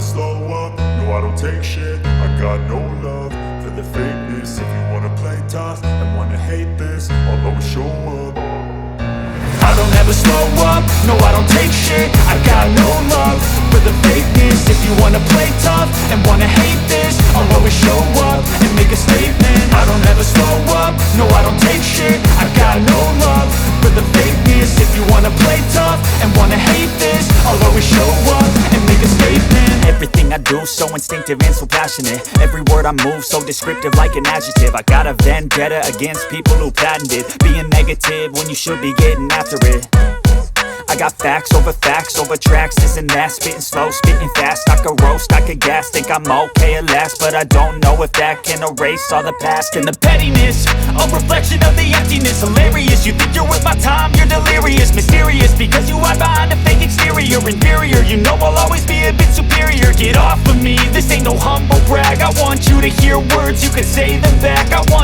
slow up, no I don't take shit. I got no love for the fakeness. If you wanna play tough and wanna hate this, I'll always show up. I don't ever slow up, no I don't take shit. I got no love for the fakeness. If you wanna play tough and wanna hate this, I'll always show up and make a statement. I don't ever slow up, no I don't take shit. I got no love for the fakeness. If you wanna play tough and wanna hate this, I'll always show up and make a statement. Everything I do so instinctive and so passionate. Every word I move so descriptive like an adjective. I got a vendetta against people who patented being negative when you should be getting after it. I got facts over tracks, this and that. Spitting slow, spitting fast, I could roast, I could gas. Think I'm okay at last, but I don't know if that can erase all the past. And the pettiness, a reflection of the emptiness. Hilarious, you think you're worth my time, you're delirious. Mysterious, because you hide behind a fake exterior. Inferior, you know I'll always be a bit superior. Get off of me, this ain't no humble brag. I want you to hear words, you can say them back. I want